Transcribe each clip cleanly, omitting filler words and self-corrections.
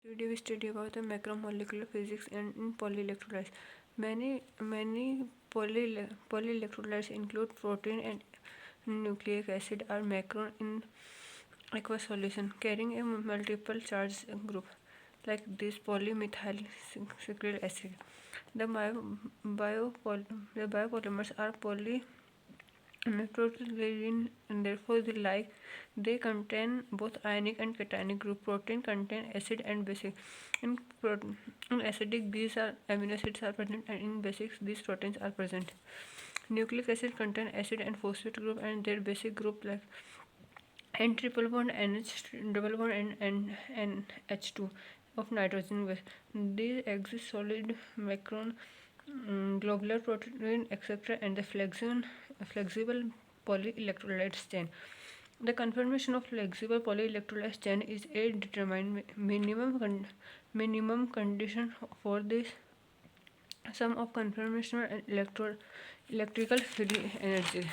Today we study about the macromolecular physics and in polyelectrolytes. Many polyelectrolytes include protein and nucleic acid are macron in aqueous solution carrying a multiple charge group like this polymethyl sucryl acid. The biopolymers are nitrogen and therefore they contain both ionic and cationic group. Protein contain acid and basic. In, in acidic these are amino acids are present and in basics these proteins are present. Nucleic acid contain acid and phosphate group and their basic group like N triple bond NH double bond and H2 of nitrogen base. These exist solid macron globular protein etc. and the flexible polyelectrolyte chain. The conformation of flexible polyelectrolyte chain is a determined minimum condition for this sum of conformational and electrical free energy.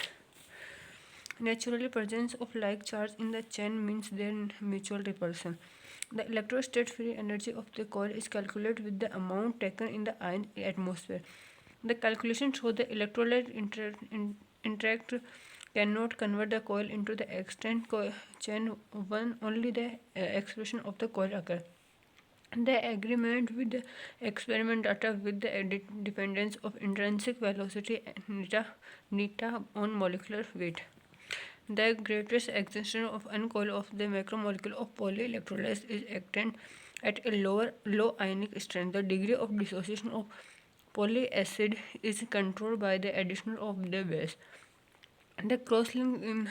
Naturally, presence of like charge in the chain means their mutual repulsion. The electrostate free energy of the coil is calculated with the amount taken in the ion atmosphere. The calculation shows the electrolyte interact cannot convert the coil into the extent chain one only the expression of the coil occur. The agreement with the experiment data with the dependence of intrinsic velocity neta on molecular weight. The greatest extension of uncoil of the macromolecule of polyelectrolytes is actant at a low ionic strength. The degree of dissociation of polyacid is controlled by the addition of the base. The crosslink in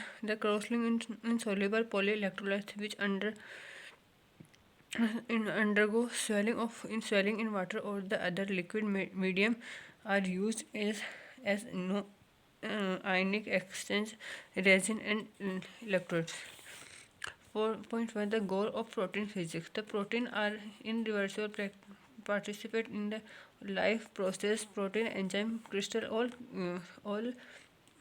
insoluble polyelectrolytes which undergo swelling in water or the other liquid medium are used as no ionic exchange resin and electrodes. 4.1 The goal of protein physics. The protein are irreversible participate in the life process. Protein enzyme crystal all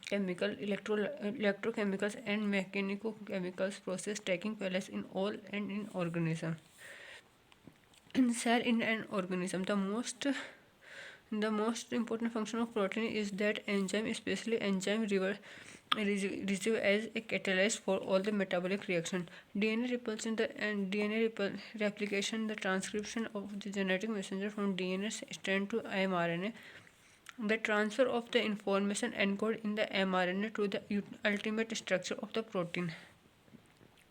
chemical electrochemicals and mechanical-chemicals process taking place in all and in organism. In cell in an organism, the most important function of protein is that enzyme, especially enzyme receive as a catalyst for all the metabolic reaction. DNA repulsion and replication, the transcription of the genetic messenger from DNA strand to mRNA, the transfer of the information encoded in the mRNA to the ultimate structure of the protein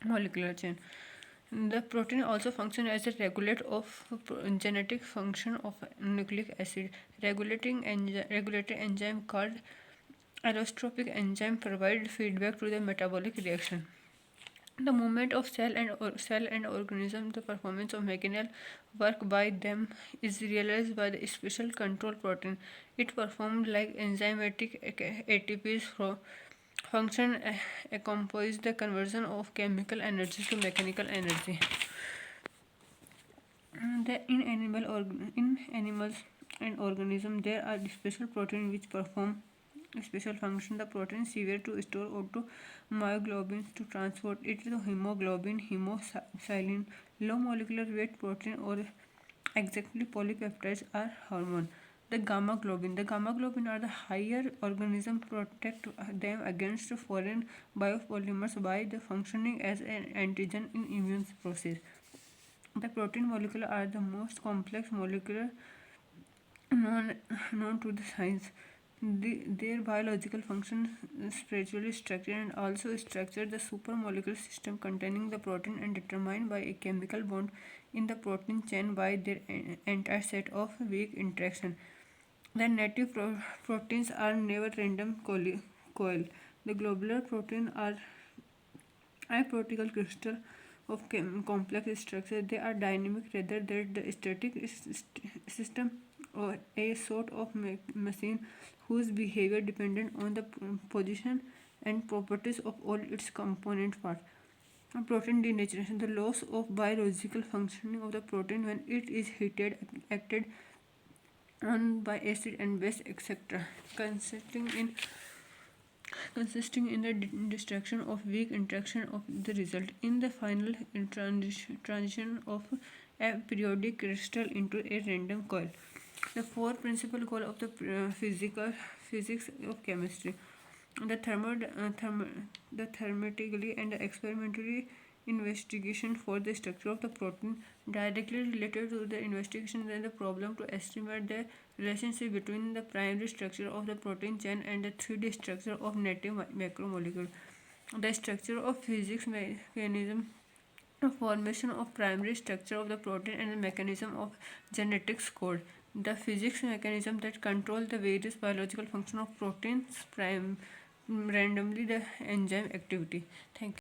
molecular chain. The protein also functions as a regulator of genetic function of nucleic acid. Regulator enzyme called allotropic enzyme provide feedback to the metabolic reaction. The movement of cell and organism, the performance of mechanical work by them is realized by the special control protein. It performs like enzymatic ATPs function accompanies the conversion of chemical energy to mechanical energy. In animals and organisms, there are special proteins which perform a special function. The protein severe to store or to myoglobins to transport it to hemoglobin, hemosilin, low molecular weight protein or exactly polypeptides are hormone. The gamma globin. The gamma globin are the higher organism protect them against foreign biopolymers by the functioning as an antigen in immune process. The protein molecule are the most complex molecule known, known to the science. Their biological function spiritually structured and also structured the supermolecular system containing the protein and determined by a chemical bond in the protein chain by their entire set of weak interaction. The native proteins are never random coil. The globular protein are aprotical crystal of complex structure. They are dynamic rather than the static system or a sort of machine whose behavior dependent on the position and properties of all its component parts. Protein denaturation, the loss of biological functioning of the protein when it is heated, acted on by acid and base, etc., consisting in the destruction of weak interaction of the result in the final transition of a periodic crystal into a random coil. The four principal goal of the physics of chemistry: the the thermatically and experimentally investigation for the structure of the protein, directly related to the investigation and the problem to estimate the relationship between the primary structure of the protein chain and the 3D structure of native macromolecule. The structure of physics mechanism, formation of primary structure of the protein and the mechanism of genetics code. The physics mechanism that control the various biological function of proteins, prime randomly the enzyme activity. Thank you.